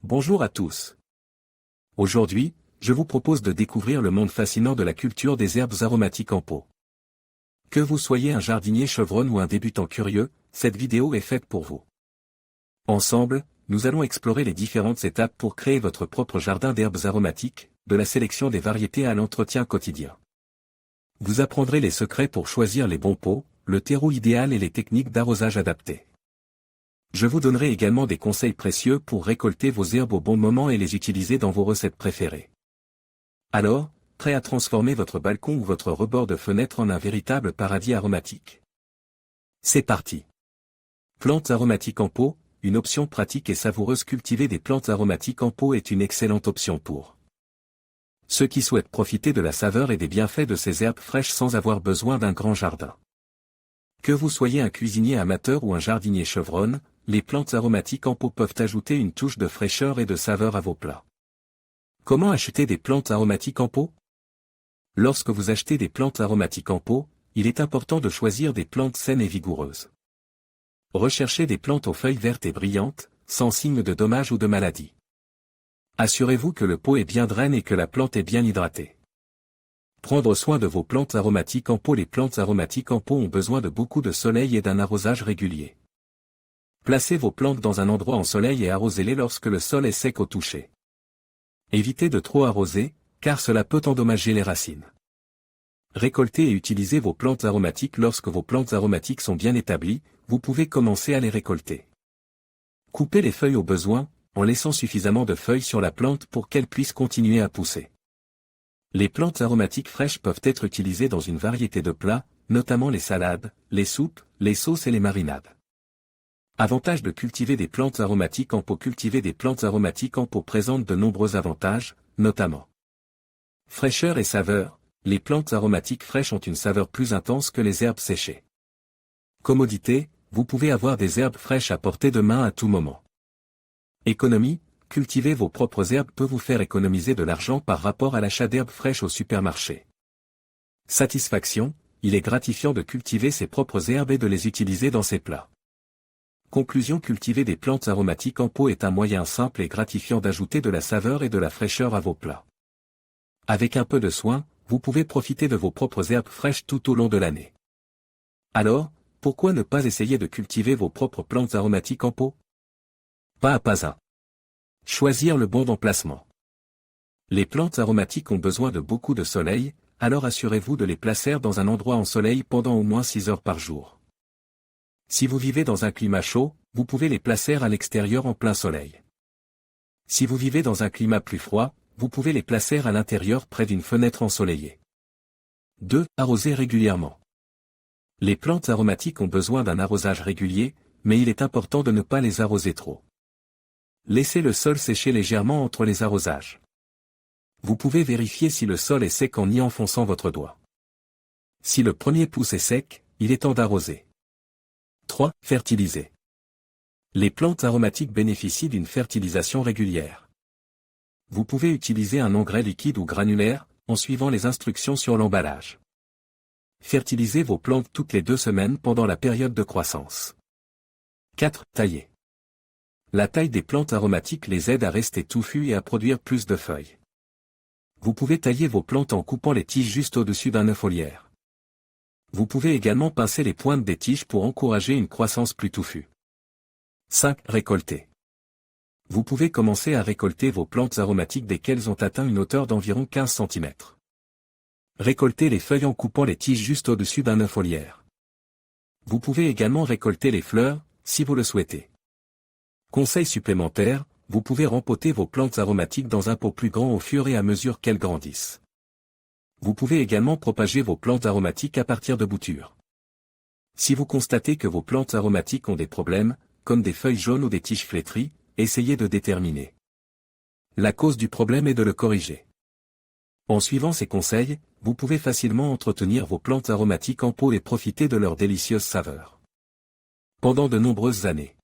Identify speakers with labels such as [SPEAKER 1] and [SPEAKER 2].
[SPEAKER 1] Bonjour à tous. Aujourd'hui, je vous propose de découvrir le monde fascinant de la culture des herbes aromatiques en pot. Que vous soyez un jardinier chevronne ou un débutant curieux, cette vidéo est faite pour vous. Ensemble, nous allons explorer les différentes étapes pour créer votre propre jardin d'herbes aromatiques, de la sélection des variétés à l'entretien quotidien. Vous apprendrez les secrets pour choisir les bons pots, le terreau idéal et les techniques d'arrosage adaptées. Je vous donnerai également des conseils précieux pour récolter vos herbes au bon moment et les utiliser dans vos recettes préférées. Alors, prêt à transformer votre balcon ou votre rebord de fenêtre en un véritable paradis aromatique? C'est parti! Plantes aromatiques en pot, une option pratique et savoureuse. Cultiver des plantes aromatiques en pot est une excellente option pour ceux qui souhaitent profiter de la saveur et des bienfaits de ces herbes fraîches sans avoir besoin d'un grand jardin. Que vous soyez un cuisinier amateur ou un jardinier chevronne, les plantes aromatiques en pot peuvent ajouter une touche de fraîcheur et de saveur à vos plats. Comment acheter des plantes aromatiques en pot? Lorsque vous achetez des plantes aromatiques en pot, il est important de choisir des plantes saines et vigoureuses. Recherchez des plantes aux feuilles vertes et brillantes, sans signe de dommage ou de maladie. Assurez-vous que le pot est bien draine et que la plante est bien hydratée. Prendre soin de vos plantes aromatiques en pot. Les plantes aromatiques en pot ont besoin de beaucoup de soleil et d'un arrosage régulier. Placez vos plantes dans un endroit en soleil et arrosez-les lorsque le sol est sec au toucher. Évitez de trop arroser, car cela peut endommager les racines. Récoltez et utilisez vos plantes aromatiques. Lorsque vos plantes aromatiques sont bien établies, vous pouvez commencer à les récolter. Coupez les feuilles au besoin, en laissant suffisamment de feuilles sur la plante pour qu'elle puisse continuer à pousser. Les plantes aromatiques fraîches peuvent être utilisées dans une variété de plats, notamment les salades, les soupes, les sauces et les marinades. Avantage de cultiver des plantes aromatiques en pot. Cultiver des plantes aromatiques en pot présente de nombreux avantages, notamment fraîcheur et saveur. Les plantes aromatiques fraîches ont une saveur plus intense que les herbes séchées. Commodité, vous pouvez avoir des herbes fraîches à portée de main à tout moment. Économie, cultiver vos propres herbes peut vous faire économiser de l'argent par rapport à l'achat d'herbes fraîches au supermarché. Satisfaction, il est gratifiant de cultiver ses propres herbes et de les utiliser dans ses plats. Conclusion: cultiver des plantes aromatiques en pot est un moyen simple et gratifiant d'ajouter de la saveur et de la fraîcheur à vos plats. Avec un peu de soin, vous pouvez profiter de vos propres herbes fraîches tout au long de l'année. Alors, pourquoi ne pas essayer de cultiver vos propres plantes aromatiques en pot? Pas à pas un. Choisir le bon emplacement. Les plantes aromatiques ont besoin de beaucoup de soleil, alors assurez-vous de les placer dans un endroit en soleil pendant au moins 6 heures par jour. Si vous vivez dans un climat chaud, vous pouvez les placer à l'extérieur en plein soleil. Si vous vivez dans un climat plus froid, vous pouvez les placer à l'intérieur près d'une fenêtre ensoleillée. 2. Arroser régulièrement. Les plantes aromatiques ont besoin d'un arrosage régulier, mais il est important de ne pas les arroser trop. Laissez le sol sécher légèrement entre les arrosages. Vous pouvez vérifier si le sol est sec en y enfonçant votre doigt. Si le premier pouce est sec, il est temps d'arroser. 3. Fertiliser. Les plantes aromatiques bénéficient d'une fertilisation régulière. Vous pouvez utiliser un engrais liquide ou granulaire, en suivant les instructions sur l'emballage. Fertilisez vos plantes toutes les 2 semaines pendant la période de croissance. 4. Tailler. La taille des plantes aromatiques les aide à rester touffues et à produire plus de feuilles. Vous pouvez tailler vos plantes en coupant les tiges juste au-dessus d'un œuf foliaire. Vous pouvez également pincer les pointes des tiges pour encourager une croissance plus touffue. 5. Récolter. Vous pouvez commencer à récolter vos plantes aromatiques dès qu'elles ont atteint une hauteur d'environ 15 cm. Récoltez les feuilles en coupant les tiges juste au-dessus d'un œuf foliaire. Vous pouvez également récolter les fleurs, si vous le souhaitez. Conseil supplémentaire, vous pouvez rempoter vos plantes aromatiques dans un pot plus grand au fur et à mesure qu'elles grandissent. Vous pouvez également propager vos plantes aromatiques à partir de boutures. Si vous constatez que vos plantes aromatiques ont des problèmes, comme des feuilles jaunes ou des tiges flétries, essayez de déterminer la cause du problème et de le corriger. En suivant ces conseils, vous pouvez facilement entretenir vos plantes aromatiques en pot et profiter de leur délicieuse saveur pendant de nombreuses années.